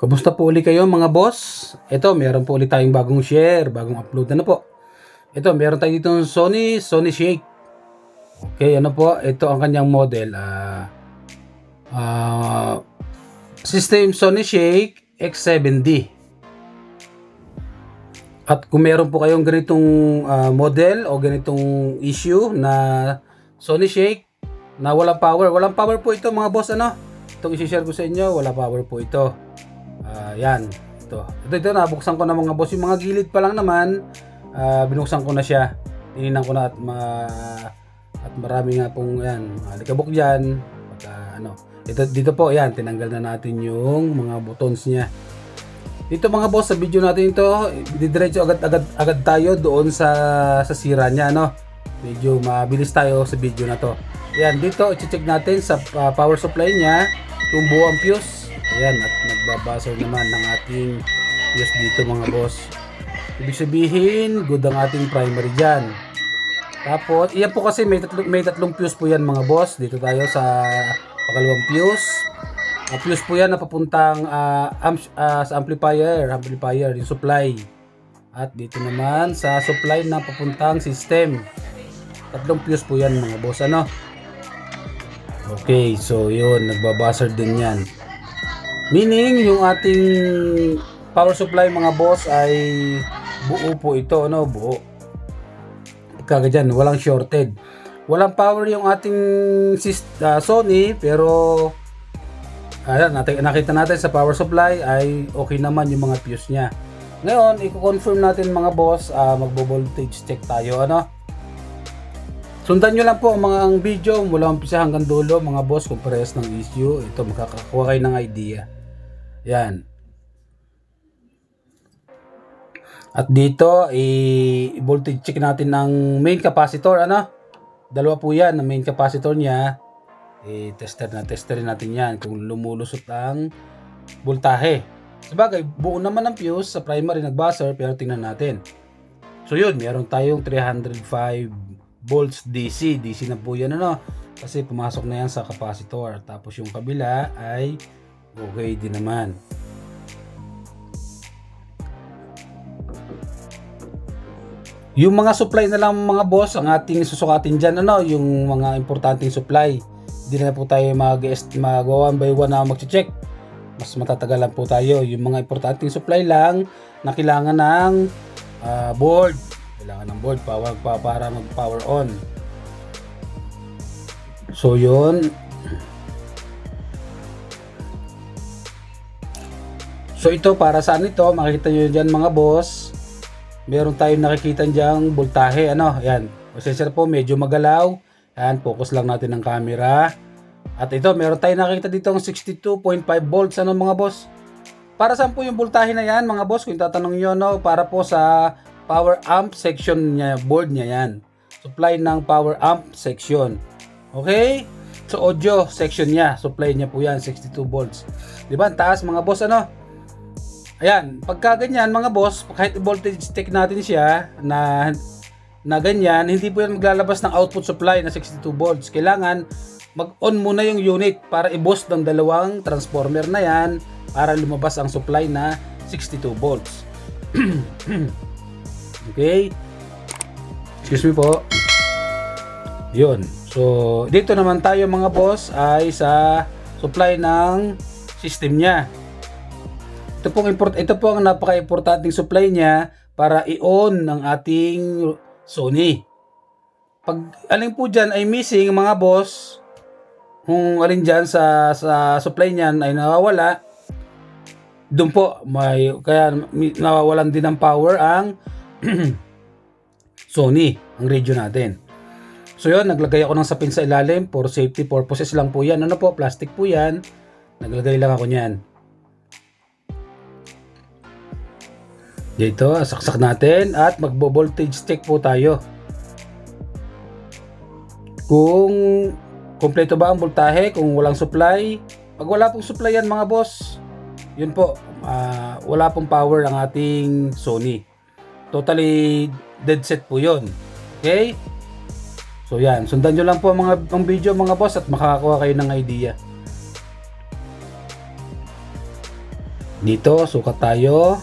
Kumusta po ulit kayo mga boss? Ito, meron po ulit tayong bagong share, bagong upload na po. Ito, meron tayo dito ng Sony Shake. Okay, ano po? Ito ang kanyang model. System Sony Shake X7D. At kung meron po kayong ganitong model o ganitong issue na Sony Shake na walang power po ito mga boss. Itong isi-share ko sa inyo, wala power po ito. Yan. Ito, nabuksan ko na mga boss. Yung mga gilid pa lang naman, binuksan ko na siya. Tininan ko na at marami nga pong yan, likabok dyan. Dito po, yan, tinanggal na natin yung mga buttons niya. Dito mga boss, sa video natin ito, didiretso agad tayo doon sa sira niya, Medyo mabilis tayo sa video na to. Yan, dito, i-check natin sa power supply niya, kung buo ang fuse. Ayan, at nagbabasol naman ng ating fuse dito mga boss. Ibig sabihin, good ang ating primary dyan. Tapos, iyan po kasi may tatlong fuse po yan mga boss. Dito tayo sa pakalawang fuse. Fuse po yan na papuntang sa amplifier, yung supply. At dito naman sa supply na papuntang system. Tatlong fuse po yan mga boss, Okay, so yun, nagbabuzzer din yan. Meaning, yung ating power supply mga boss ay buo po ito, buo. Kagad dyan, walang shorted. Walang power yung ating Sony, pero ayan, nakita natin sa power supply ay okay naman yung mga fuse niya. Ngayon, i-confirm natin mga boss, magbo-voltage check tayo, Sundan nyo lang po ang video mula umpisa hanggang dulo mga boss kung parehas ng issue. Ito, makakakuha kayo ng idea. Yan. At dito, i-voltage check natin ng main capacitor, Dalawa po yan, ang main capacitor niya. Testerin natin yan kung lumulusot ang voltahe. Sabagay, buo naman ang fuse sa primary nag-buzzer, pero tingnan natin. So yun, meron tayong 305 volts DC. DC na po yan, Kasi pumasok na yan sa capacitor. Tapos yung kabila ay okay din naman. Yung mga supply na lang mga boss ang ating susukatin dyan, yung mga importanteng supply. Hindi na po tayo mag one by one na mag-check. Mas matatagalan po tayo. Yung mga importanteng supply lang na kailangan ng board. Kailangan ng board para mag-power on. So yun. So ito, para saan ito? Makikita nyo dyan mga boss. Meron tayong nakikita dyang voltahe, Yan. Pasensya po, medyo magalaw. Yan, focus lang natin ang camera. At ito, meron tayong nakikita dito ng 62.5 volts, mga boss. Para saan po yung voltahe na yan, mga boss? Kung tatanong nyo, para po sa power amp section niya, board niya yan. Supply ng power amp section. Okay? So, audio section niya. Supply niya po yan, 62 volts. Diba? Ang taas, mga boss, Ayan, pagka ganyan mga boss, kahit voltage check natin siya na ganyan, hindi po yan maglalabas ng output supply na 62 volts. Kailangan mag-on muna yung unit para i-boost ng dalawang transformer na yan para lumabas ang supply na 62 volts. Okay? Excuse me po. Yun. So, dito naman tayo mga boss ay sa supply ng system niya. Ito po ang napaka-importanting supply niya para i-on ng ating Sony. Pag alin po dyan ay missing mga boss, kung alin dyan sa supply niyan ay nawawala, doon po kaya nawawalan din ng power ang Sony, ang radio natin. So yun, naglagay ako ng sapin sa ilalim for safety purposes lang po yan. Plastic po yan. Naglagay lang ako niyan. Dito, saksak natin at magbo-voltage check po tayo. Kung kompleto ba ang voltahe, kung walang supply. Pag wala pong supply yan mga boss, yun po, wala pong power ang ating Sony. Totally dead set po yun. Okay? So yan, sundan nyo lang po ang video mga boss at makakakuha kayo ng idea. Dito, sukat tayo.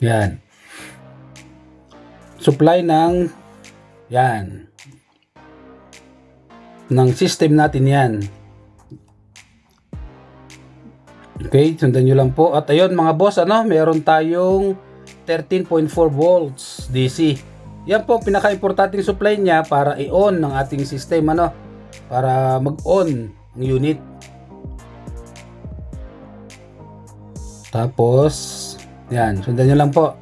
Yan. Supply ng yan. Ng system natin yan. Okay, sundan nyo lang po. At ayun mga boss, meron tayong 13.4 volts DC. Yan po, pinaka-importanting supply niya para i-on ng ating system, para mag-on ang unit. Tapos, yan, sundan nyo lang po.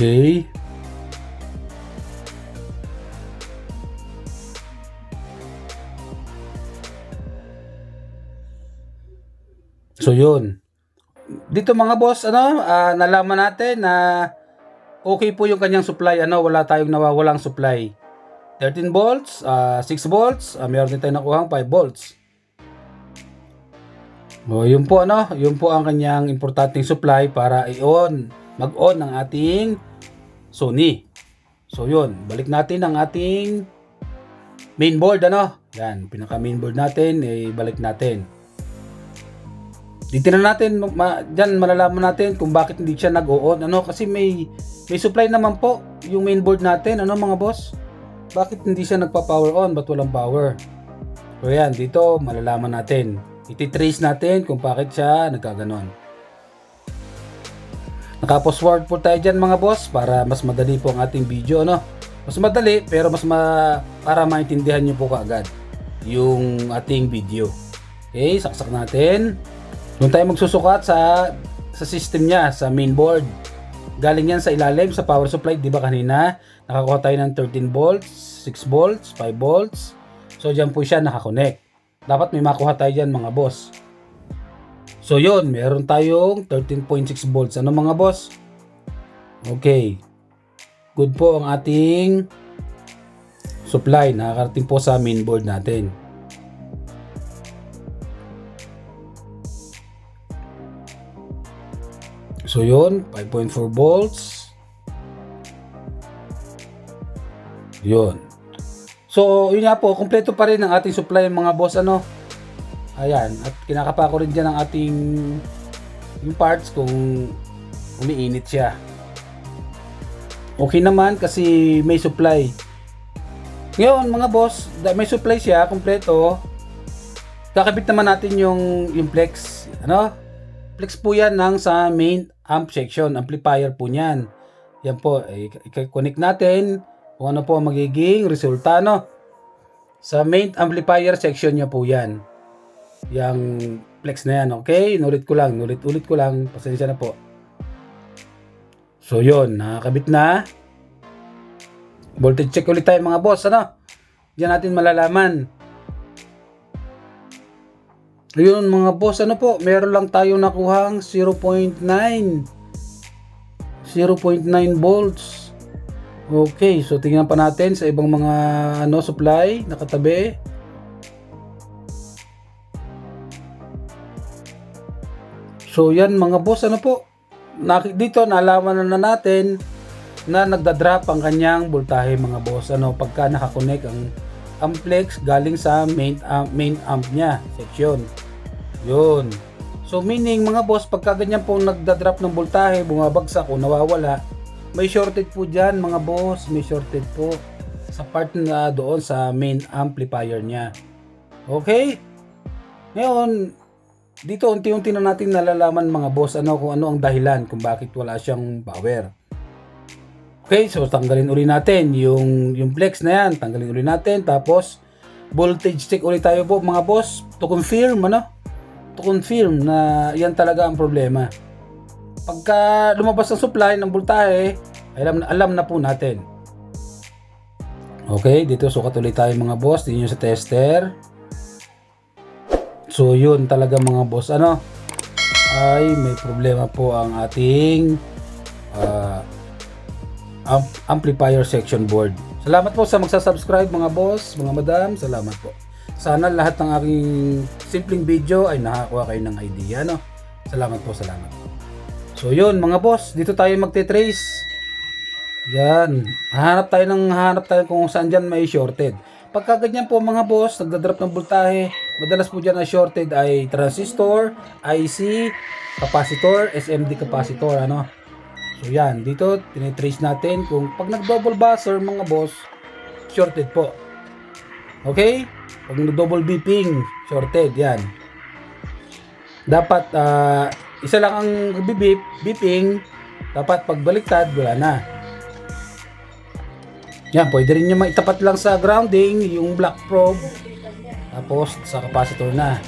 Okay. So yun. Dito mga boss, nalaman natin na okay po yung kanyang supply, wala tayong nawawalang supply. 13 volts, 6 volts, meron din tayong nakuhang 5 volts. O, yun po ang kanyang importanteng supply para i-on, mag-on ng ating Sony. So yun, balik natin ang ating mainboard, yan, pinaka mainboard natin, balik natin. Dito na natin, dyan malalaman natin kung bakit hindi siya nag-on, kasi may supply naman po yung mainboard natin, mga boss. Bakit hindi siya nagpa-power on, ba't walang power? So yan, dito malalaman natin. Iti-trace natin kung bakit siya nagkaganon. Naka-password po tayo dyan mga boss para mas madali po ang ating video, Mas madali pero para maintindihan nyo po kaagad yung ating video. Okay, saksak natin. Doon tayo magsusukat sa system niya, sa mainboard. Galing yan sa ilalim, sa power supply, di ba kanina? Nakakuha tayo ng 13 volts, 6 volts, 5 volts. So dyan po siya nakakonect. Dapat may makuha tayo dyan mga boss. So yun, meron tayong 13.6 volts. Mga boss? Okay. Good po ang ating supply. Nakakarating po sa mainboard natin. So yun, 5.4 volts. Yun. So yun nga po, kompleto pa rin ang ating supply mga boss, Ayan, at kinakapa ko rin dyan ang ating yung parts kung umiinit siya. Okay naman kasi may supply. Ngayon mga boss, may supply siya, kompleto. Kakabit naman natin yung flex. Flex po yan sa main amp section, amplifier po niyan. Yan po, i-connect natin kung ano po ang magiging resulta, sa main amplifier section niya po yan. Yang flex na yan, okay? Ulit ko lang, pasensya na po. So yun, nakakabit na. Voltage check ulit tayo mga boss, Diyan natin malalaman. Ayun mga boss, meron lang tayo nakuhang 0.9 volts. Okay, so tingnan pa natin sa ibang mga supply nakatabi. So yan mga boss, dito nalaman na natin na nagda-drop ang kanyang voltahe mga boss, pagka nakakonect ang amplex galing sa main amp niya section. Yun. So meaning mga boss, pagka ganyan po nagda-drop ng voltahe, bumabagsak o nawawala, may shorted po dyan mga boss, may shorted po sa part na doon sa main amplifier niya. Okay? Ngayon, dito unti-unti na natin nalalaman mga boss kung ano ang dahilan kung bakit wala siyang power. Okay, so tanggalin uli natin yung flex na yan, tanggalin uli natin, tapos voltage check ulit tayo po mga boss to confirm na yan talaga ang problema. Pagka lumabas ang supply ng voltahe, alam na po natin. Okay, dito sukat ulit tayo mga boss, din yung sa tester. So yun talaga mga boss, ay may problema po ang ating amplifier section board. Salamat po sa magsasubscribe mga boss, mga madam, salamat po. Sana lahat ng aking simpleng video ay nakakuha kayo ng idea, no? Salamat po, salamat. So yun mga boss, dito tayo magte-trace. Yan, hahanap tayo kung saan dyan may shorted. Pagka ganyan po mga boss, nagdadrop ng voltahe, madalas po dyan na shorted ay transistor, IC, capacitor, SMD capacitor, ano? So yan, dito tinitrace natin kung pag nag-double buzzer mga boss, shorted po. Okay? Pag nag-double beeping, shorted, yan. Dapat isa lang ang beeping, dapat pagbaliktad, wala na. Yan, pwede rin nyo maitapat lang sa grounding, yung black probe, tapos sa capacitor na.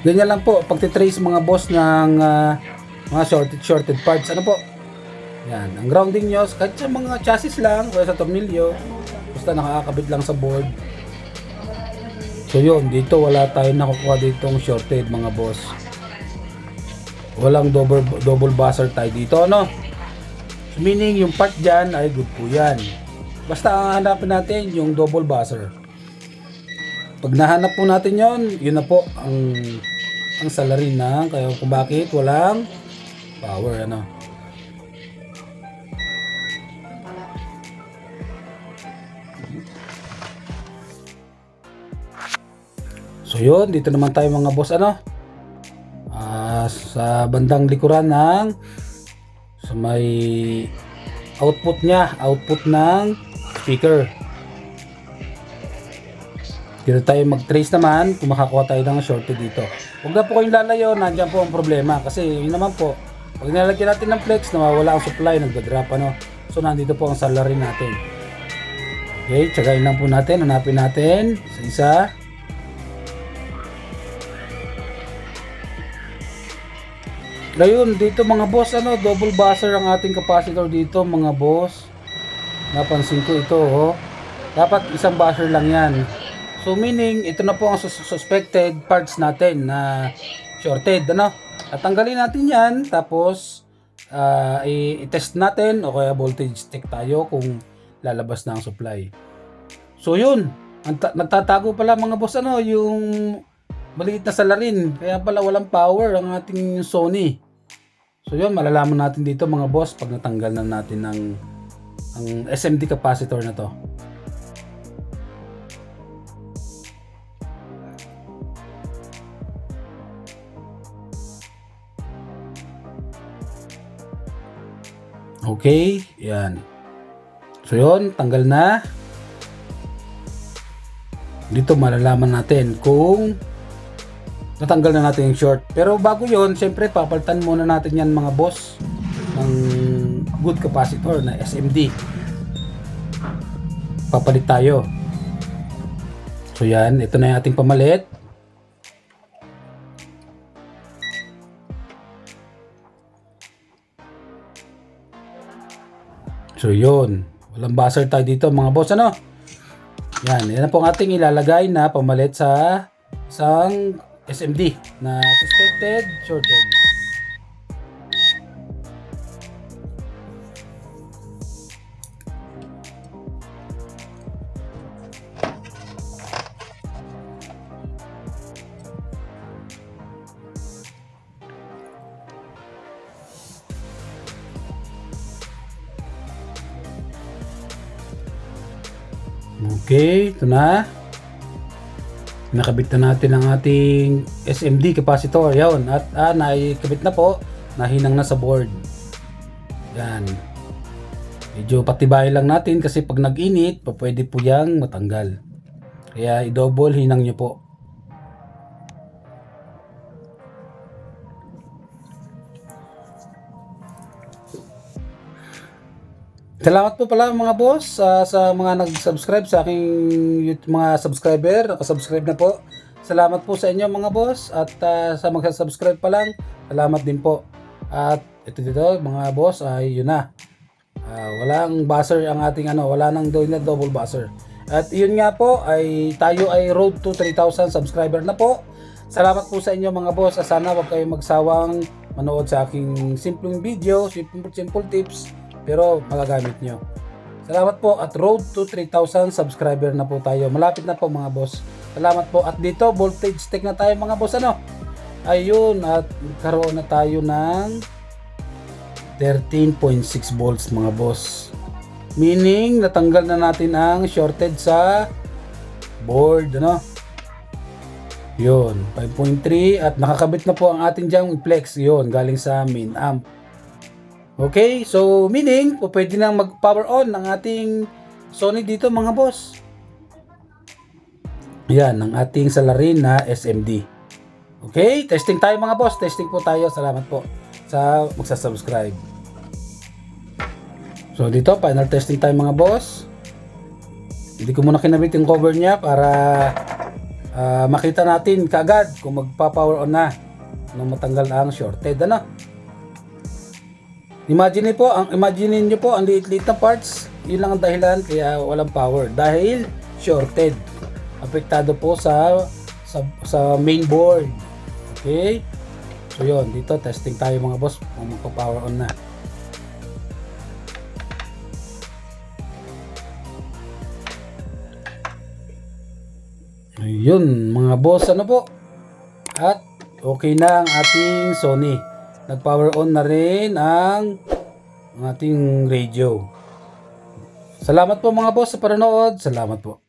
Ganyan lang po, pagtitrace mga boss ng mga shorted parts. Ano po? Yan, ang grounding nyo, kahit sa mga chassis lang, o sa tornilyo, basta nakakabit lang sa board. So yun, dito wala tayong nakukuha ditong shorted mga boss. Walang double buzzer tayo dito, ano? So, meaning yung part dyan ay good po yan. Basta ang hanapin natin yung double buzzer. Pag nahanap po natin yon, yun na po ang salarin ng kaya kung bakit walang power, ano. So yun, dito naman tayo mga boss, ano, sa bandang likuran ng sa may output ng speaker. Dito tayo mag-trace naman kung makakuha tayo ng shorted dito. Huwag na po kayong lalayo, nandiyan po ang problema. Kasi yun naman po, pag nilalagyan natin ng flex, nawawala ang supply, nagda-drop, ano. So nandito po ang salarin natin. Okay, tsagain lang po natin, hanapin natin sa isa. Ngayon, dito mga boss, ano, double buzzer ang ating capacitor dito mga boss. Napansin ko ito, oh. Dapat isang buzzer lang yan. So meaning, ito na po ang suspected parts natin na shorted, ano? At tanggalin natin yan, tapos i-test natin o kaya voltage check tayo kung lalabas na ang supply. So yun, nagtatago pala mga boss, ano, yung maliit na salarin. Kaya pala walang power ang ating Sony. So yun, malalaman natin dito mga boss pag natanggal na natin ang SMD capacitor na to. Okay, yan. So yun, tanggal na. Dito malalaman natin kung natanggal na natin yung short. Pero bago yun, syempre papalitan muna natin yan mga boss ng good capacitor na SMD. Papalit tayo. So yan, ito na yung ating pamalit. So yun, walang buzzer tayo dito mga boss, ano. Yan, yan po ang ating ilalagay na pamalit sa isang SMD na suspected shorted. Okay, ito na. Nakabit na natin ang ating SMD capacitor. Yan. At nakikabit na po. Nahinang na sa board. Yan. Medyo patibay lang natin kasi pag nag-init, pwede po yang matanggal. Kaya i-double hinang nyo po. Salamat po pala mga boss sa mga nag-subscribe sa aking mga subscriber, nakasubscribe na po. Salamat po sa inyo mga boss at sa mag-subscribe pa lang, salamat din po. At ito dito mga boss ay yun na. Walang buzzer ang ating wala nang double buzzer. At yun nga po ay tayo ay road to 3,000 subscriber na po. Salamat po sa inyo mga boss. Sana wag kayong magsawang manood sa aking simpleng video, simple tips pero magagamit nyo. Salamat po at road to 3,000 subscriber na po tayo. Malapit na po mga boss. Salamat po. At dito voltage stick na tayo mga boss ano. Ayun at karoon na tayo ng 13.6 volts mga boss. Meaning natanggal na natin ang shorted sa board ano. Yun 5.3 at nakakabit na po ang ating dyang flex. Yun galing sa main amp. Okay, so meaning po pwede nang mag-power on ng ating Sony dito mga boss. Yan, ang ating salarin na SMD. Okay, testing tayo mga boss. Testing po tayo. Salamat po sa magsasubscribe. So dito, final testing tayo mga boss. Hindi ko muna kinabit yung cover niya para makita natin kaagad kung magpa-power on na nung matanggal ang shorted ano. Imagine niyo po ang liit-liit na parts. Yun lang ang dahilan kaya walang power dahil shorted. Apektado po sa main board. Okay? So yun, dito testing tayo mga boss kung magpa-power on na. Ayun mga boss ano po. At okay na ang ating Sony. Nag-power on na rin ang ating radio. Salamat po mga boss sa panonood. Salamat po.